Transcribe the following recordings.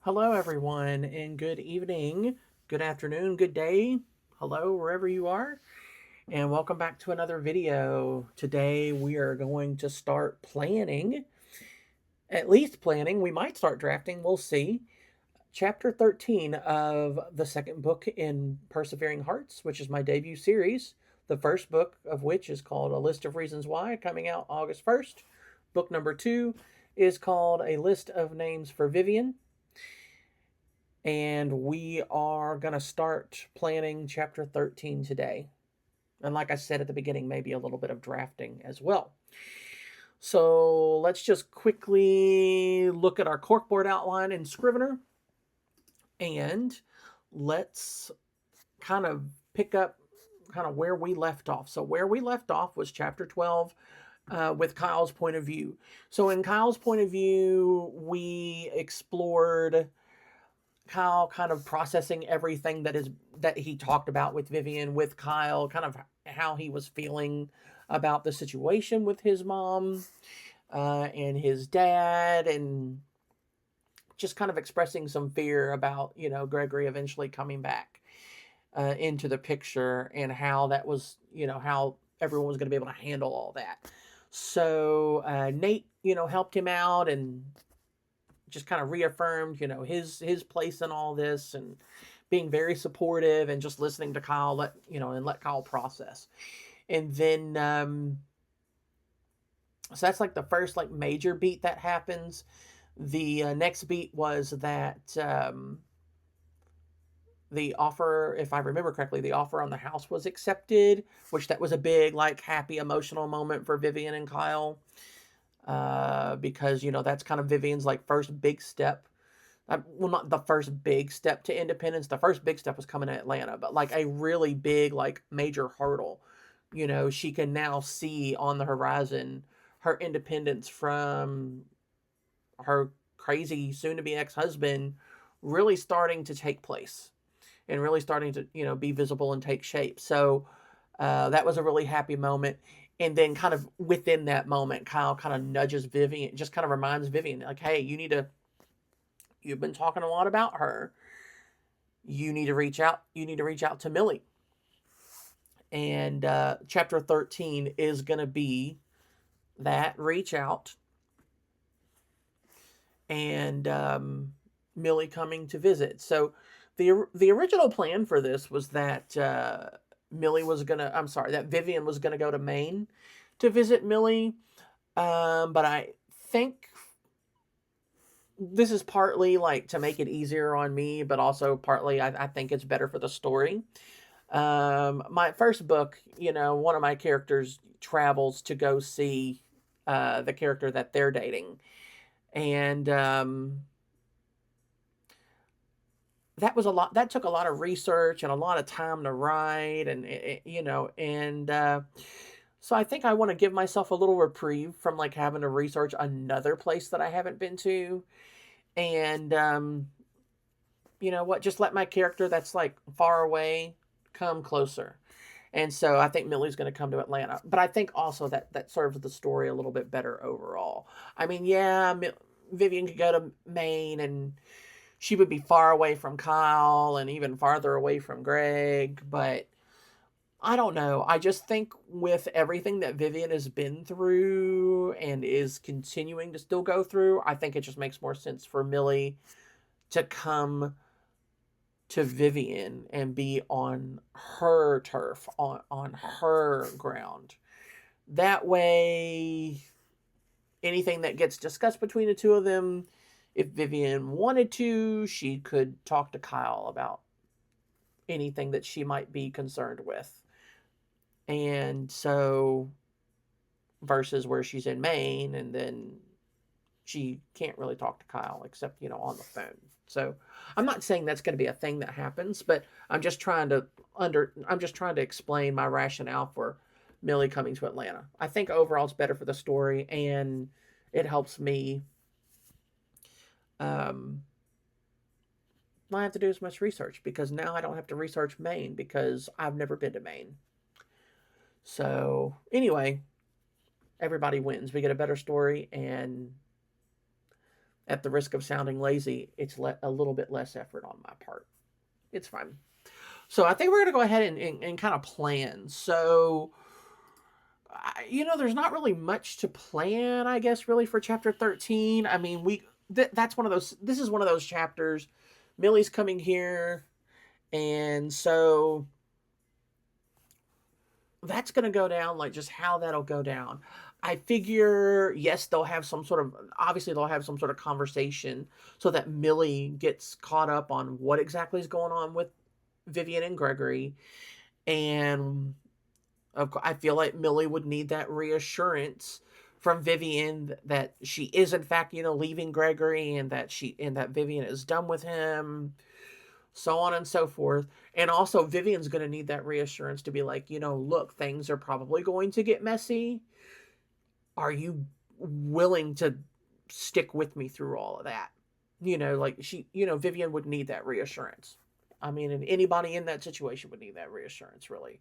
Hello, everyone, and good evening, good afternoon, good day. Hello, wherever you are, and welcome back to another video. Today, we are going to start planning, at least planning. We might start drafting, we'll see. Chapter 13 of the second book in Persevering Hearts, which is my debut series. The first book of which is called A List of Reasons Why, coming out August 1st. Book number 2 is called A List of Names for Vivian, and we are going to start planning chapter 13 today. And like I said at the beginning, maybe a little bit of drafting as well. So let's just quickly look at our corkboard outline in Scrivener, and let's kind of pick up kind of where we left off. So where we left off was chapter 12 with Kyle's point of view. So in Kyle's point of view, we explored Kyle kind of processing everything that he talked about with Vivian, with Kyle, kind of how he was feeling about the situation with his mom and his dad, and just kind of expressing some fear about Gregory eventually coming back into the picture, and how that was how everyone was going to be able to handle all that. So Nate helped him out and just kind of reaffirmed, his place in all this, and being very supportive and just listening to Kyle, let Kyle process. And then, so that's like the first like major beat that happens. The next beat was that the offer, if I remember correctly, the offer on the house was accepted, which that was a big like happy emotional moment for Vivian and Kyle. Because that's kind of Vivian's like first big step. Well, not the first big step to independence. The first big step was coming to Atlanta, but like a really big, like major hurdle. She can now see on the horizon her independence from her crazy soon-to-be ex-husband really starting to take place, and really starting to be visible and take shape. So that was a really happy moment. And then kind of within that moment, Kyle kind of nudges Vivian, just kind of reminds Vivian, like, hey, you've been talking a lot about her. You need to reach out. You need to reach out to Millie. And chapter 13 is going to be that reach out, and Millie coming to visit. So the original plan for this was that that Vivian was gonna go to Maine to visit Millie. But I think this is partly like to make it easier on me, but also partly I think it's better for the story. My first book, one of my characters travels to go see the character that they're dating, and that was a lot. That took a lot of research and a lot of time to write, and so I think I want to give myself a little reprieve from like having to research another place that I haven't been to, and you know what, just let my character that's like far away come closer. And so I think Millie's going to come to Atlanta, but I think also that serves the story a little bit better overall. I mean, yeah, Vivian could go to Maine, and she would be far away from Kyle and even farther away from Greg, but I don't know. I just think with everything that Vivian has been through and is continuing to still go through, I think it just makes more sense for Millie to come to Vivian and be on her turf, on her ground. That way, anything that gets discussed between the two of them, if Vivian wanted to, she could talk to Kyle about anything that she might be concerned with. And so, versus where she's in Maine, and then she can't really talk to Kyle except, on the phone. So I'm not saying that's going to be a thing that happens, but I'm just trying to explain my rationale for Millie coming to Atlanta. I think overall it's better for the story, and it helps me not have to do as much research, because now I don't have to research Maine because I've never been to Maine. So anyway, everybody wins. We get a better story, and at the risk of sounding lazy, it's a little bit less effort on my part. It's fine. So I think we're going to go ahead and kind of plan. So, there's not really much to plan, I guess, really for chapter 13. I mean, that's one of those, this is one of those chapters. Millie's coming here. And so that's going to go down, like just how that'll go down. I figure, yes, obviously they'll have some sort of conversation so that Millie gets caught up on what exactly is going on with Vivian and Gregory. And I feel like Millie would need that reassurance from Vivian that she is in fact, leaving Gregory, and that Vivian is done with him, so on and so forth. And also Vivian's going to need that reassurance to be like, look, things are probably going to get messy. Are you willing to stick with me through all of that? Vivian would need that reassurance. I mean, and anybody in that situation would need that reassurance, really.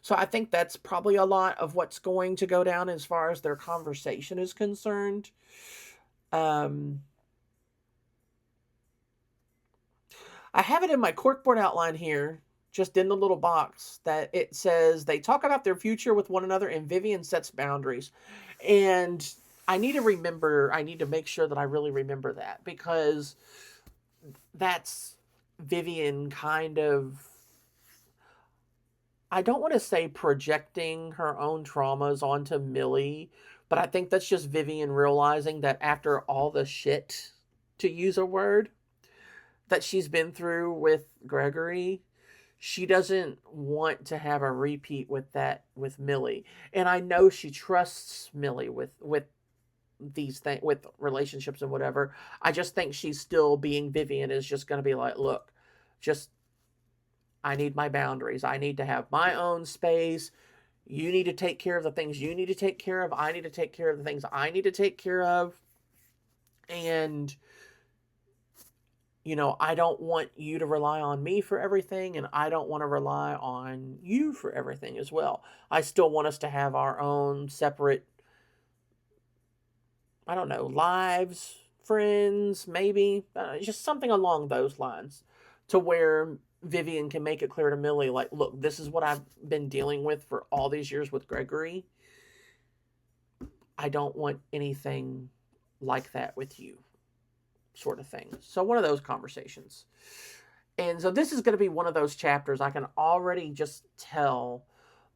So I think that's probably a lot of what's going to go down as far as their conversation is concerned. I have it in my corkboard outline here, just in the little box, that it says they talk about their future with one another and Vivian sets boundaries. And I need to make sure that I really remember that, because that's Vivian kind of, I don't want to say projecting her own traumas onto Millie, but I think that's just Vivian realizing that after all the shit, to use a word, that she's been through with Gregory, she doesn't want to have a repeat with Millie. And I know she trusts Millie with these things, with relationships and whatever. I just think she's still being Vivian, is just going to be like, look, I need my boundaries. I need to have my own space. You need to take care of the things you need to take care of. I need to take care of the things I need to take care of. And, I don't want you to rely on me for everything, and I don't want to rely on you for everything as well. I still want us to have our own separate, I don't know, lives, friends, maybe. Just something along those lines, to where Vivian can make it clear to Millie, like, look, this is what I've been dealing with for all these years with Gregory. I don't want anything like that with you, sort of thing. So one of those conversations. And so this is going to be one of those chapters I can already just tell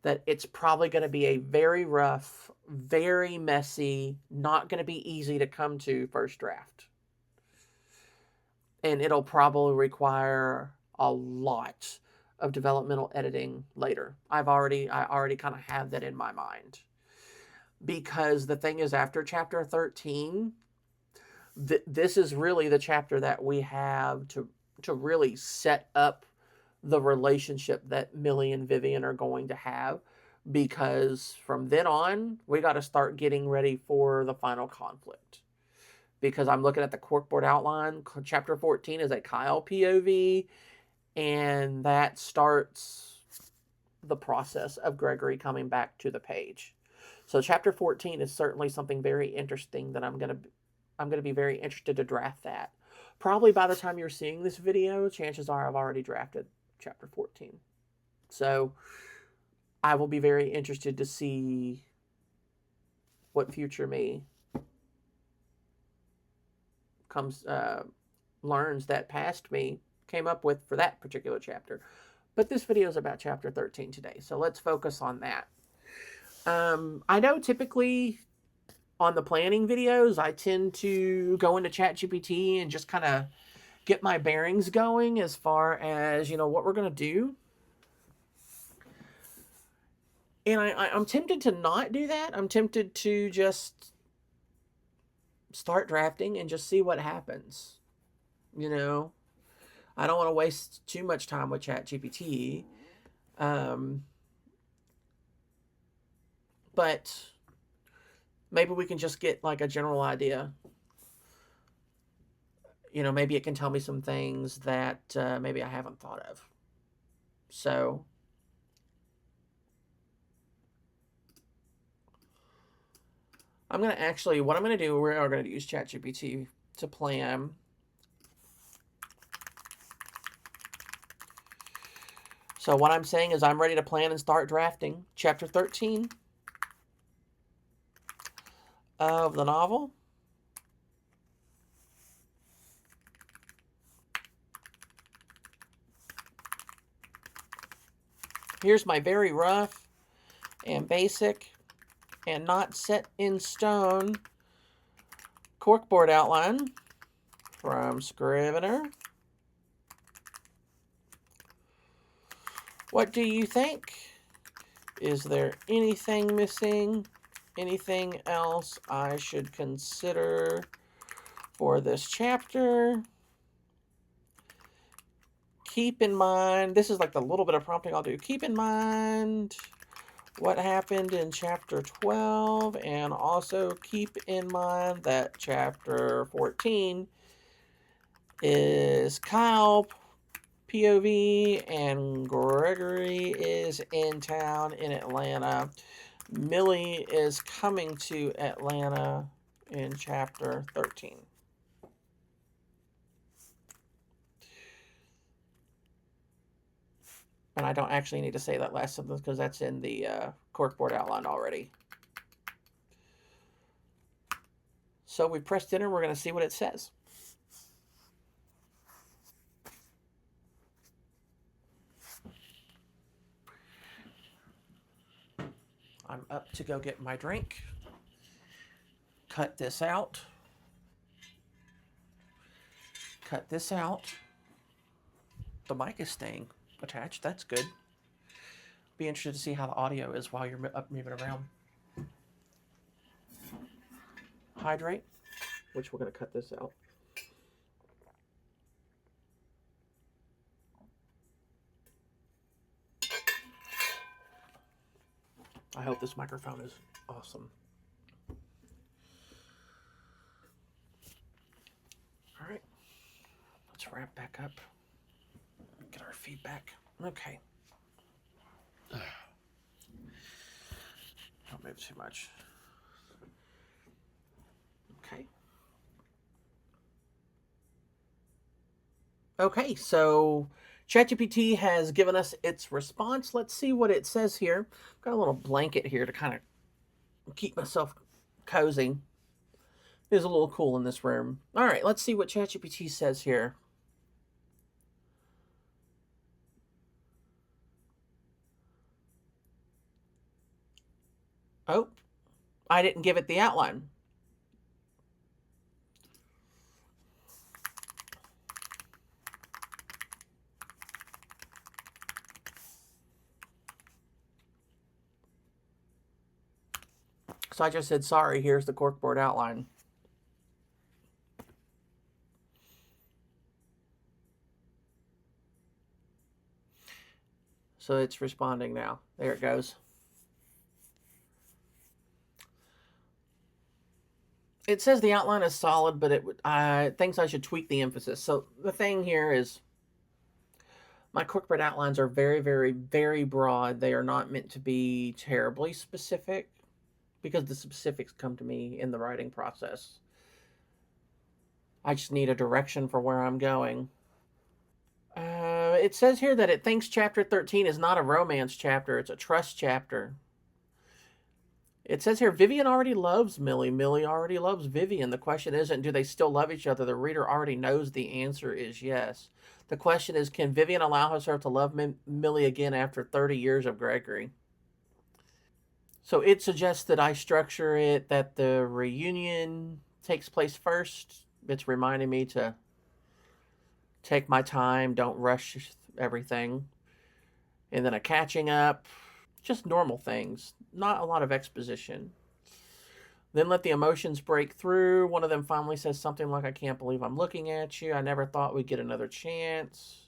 that it's probably going to be a very rough, very messy, not going to be easy to come to first draft. And it'll probably require a lot of developmental editing later. I already kind of have that in my mind. Because the thing is, after chapter 13, this is really the chapter that we have to really set up the relationship that Millie and Vivian are going to have. Because from then on, we got to start getting ready for the final conflict. Because I'm looking at the corkboard outline, chapter 14 is a Kyle POV, and that starts the process of Gregory coming back to the page. So chapter 14 is certainly something very interesting that I'm going to be very interested to draft that. Probably by the time you're seeing this video, chances are I've already drafted chapter 14. So I will be very interested to see what future me learns that past me came up with for that particular chapter. But this video is about chapter 13 today, so let's focus on that. I know typically on the planning videos, I tend to go into ChatGPT and just kind of get my bearings going as far as, what we're going to do. And I'm tempted to not do that. I'm tempted to just start drafting and just see what happens. I don't want to waste too much time with ChatGPT. But maybe we can just get like a general idea. Maybe it can tell me some things that maybe I haven't thought of. So what I'm going to do, we are going to use ChatGPT to plan. So what I'm saying is I'm ready to plan and start drafting chapter 13 of the novel. Here's my very rough and basic and not set in stone corkboard outline from Scrivener. What do you think? Is there anything missing? Anything else I should consider for this chapter? Keep in mind, this is like the little bit of prompting I'll do. Keep in mind what happened in chapter 12, and also keep in mind that chapter 14 is Kyle POV and Gregory is in town in Atlanta. Millie is coming to Atlanta in chapter 13. And I don't actually need to say that last sentence because that's in the corkboard outline already. So we pressed enter. We're going to see what it says. I'm up to go get my drink. Cut this out. Cut this out. The mic is staying attached. That's good. Be interested to see how the audio is while you're up moving around. Hydrate, which we're going to cut this out. I hope this microphone is awesome. All right, let's wrap back up. Get our feedback. Okay. Don't move too much. Okay. Okay, so ChatGPT has given us its response. Let's see what it says here. I've got a little blanket here to kind of keep myself cozy. It is a little cool in this room. All right, let's see what ChatGPT says here. Oh, I didn't give it the outline. So I just said, sorry, here's the corkboard outline. So it's responding now. There it goes. It says the outline is solid, but it thinks I should tweak the emphasis. So the thing here is my corkboard outlines are very, very, very broad. They are not meant to be terribly specific because the specifics come to me in the writing process. I just need a direction for where I'm going. It says here that it thinks chapter 13 is not a romance chapter. It's a trust chapter. It says here, Vivian already loves Millie. Millie already loves Vivian. The question isn't, do they still love each other? The reader already knows the answer is yes. The question is, can Vivian allow herself to love Millie again after 30 years of Gregory? So it suggests that I structure it that the reunion takes place first. It's reminding me to take my time, don't rush everything. And then a catching up, just normal things, not a lot of exposition. Then let the emotions break through. One of them finally says something like, I can't believe I'm looking at you. I never thought we'd get another chance.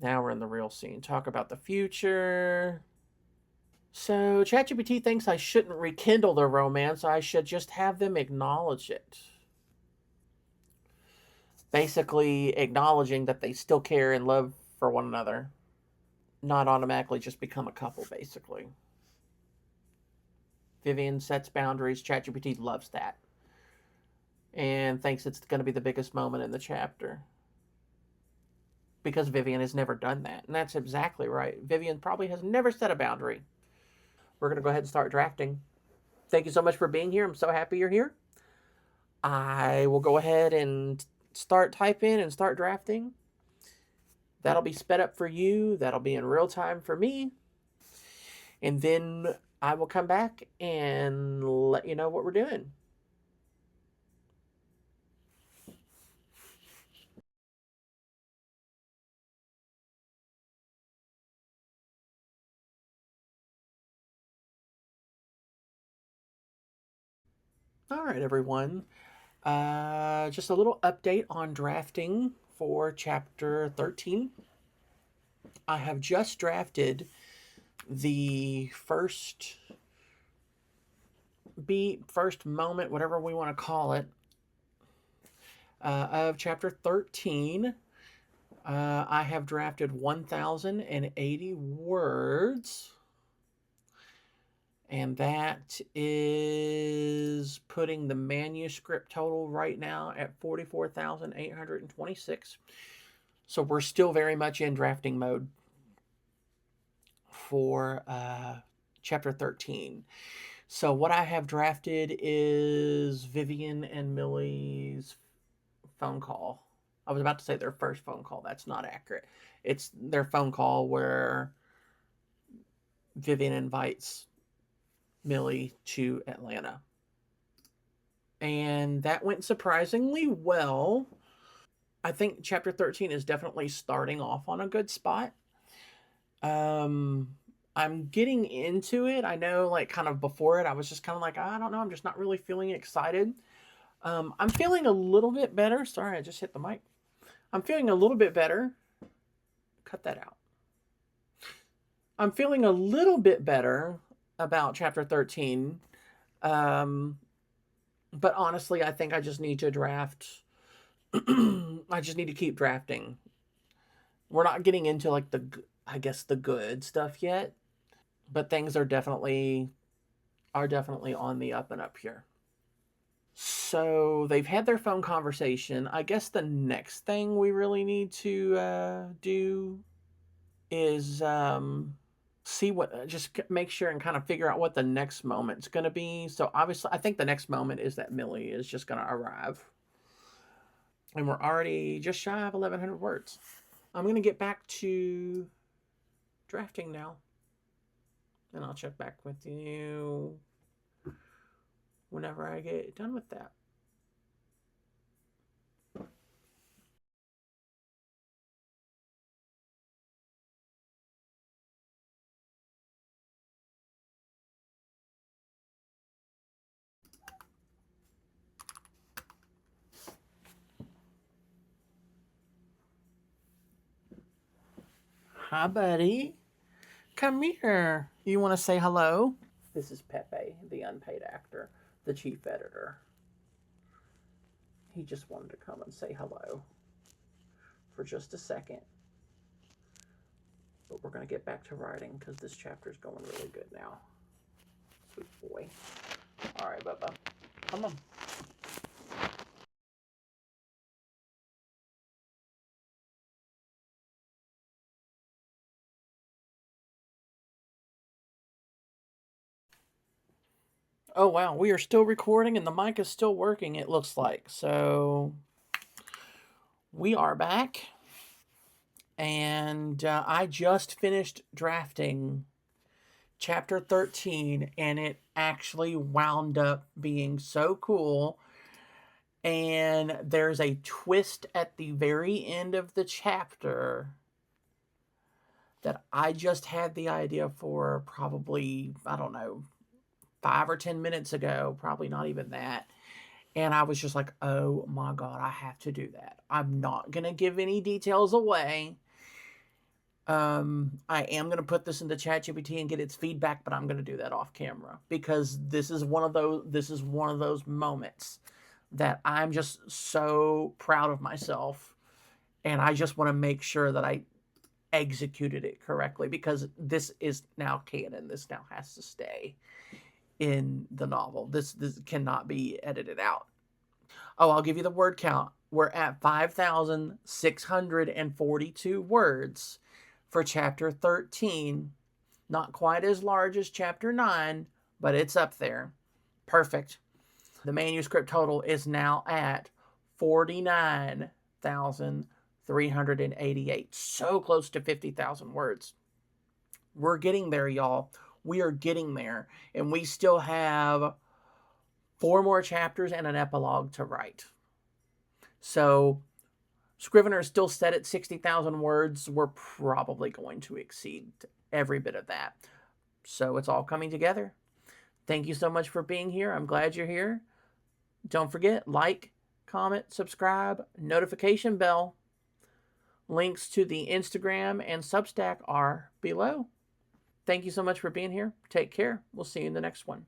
Now we're in the real scene. Talk about the future. So ChatGPT thinks I shouldn't rekindle their romance. I should just have them acknowledge it. Basically acknowledging that they still care and love for one another. Not automatically just become a couple, basically. Vivian sets boundaries. ChatGPT loves that. and thinks it's going to be the biggest moment in the chapter because Vivian has never done that. And that's exactly right. Vivian probably has never set a boundary. We're going to go ahead and start drafting. Thank you so much for being here. I'm so happy you're here. I will go ahead and start typing and start drafting. That'll be sped up for you. That'll be in real time for me. And then I will come back and let you know what we're doing. All right, everyone. Just a little update on drafting for chapter 13. I have just drafted the first beat, first moment, whatever we want to call it, of chapter 13. I have drafted 1,080 words, and that is putting the manuscript total right now at 44,826. So we're still very much in drafting mode for chapter 13. So what I have drafted is Vivian and Millie's phone call. I was about to say their first phone call. That's not accurate. It's their phone call where Vivian invites Millie to Atlanta. And that went surprisingly well. I think chapter 13 is definitely starting off on a good spot. I'm getting into it. I know, like, kind of before it, I was just kind of like, I don't know, I'm just not really feeling excited. I'm feeling a little bit better. Sorry, I just hit the mic. I'm feeling a little bit better. Cut that out. I'm feeling a little bit better about chapter 13. Um, but honestly, I think I just need to draft. I just need to keep drafting. We're not getting into like I guess the good stuff yet, but things are definitely on the up and up here. So they've had their phone conversation. I guess the next thing we really need to do is see what, just make sure and kind of figure out what the next moment's going to be. So obviously, I think the next moment is that Millie is just going to arrive. And we're already just shy of 1,100 words. I'm going to get back to drafting now. And I'll check back with you whenever I get done with that. Hi, buddy. Come here. You want to say hello? This is Pepe, the unpaid actor, the chief editor. He just wanted to come and say hello for just a second. But we're going to get back to writing because this chapter is going really good now. Sweet boy. All right, Bubba. Come on. Oh, wow. We are still recording and the mic is still working, it looks like. So we are back. And I just finished drafting chapter 13, and it actually wound up being so cool. And there's a twist at the very end of the chapter that I just had the idea for probably, I don't know, 5 or 10 minutes ago, probably not even that. And I was just like, oh my God, I have to do that. I'm not going to give any details away. I am going to put this into ChatGPT and get its feedback, but I'm going to do that off camera because this is one of those moments that I'm just so proud of myself, and I just want to make sure that I executed it correctly because this is now canon. This now has to stay in the novel. This cannot be edited out. Oh, I'll give you the word count. We're at 5,642 words for chapter 13. Not quite as large as chapter 9, but it's up there. Perfect. The manuscript total is now at 49,388. So close to 50,000 words. We're getting there, y'all. We are getting there. And we still have 4 more chapters and an epilogue to write. So Scrivener is still set at 60,000 words. We're probably going to exceed every bit of that. So it's all coming together. Thank you so much for being here. I'm glad you're here. Don't forget, like, comment, subscribe, notification bell. Links to the Instagram and Substack are below. Thank you so much for being here. Take care. We'll see you in the next one.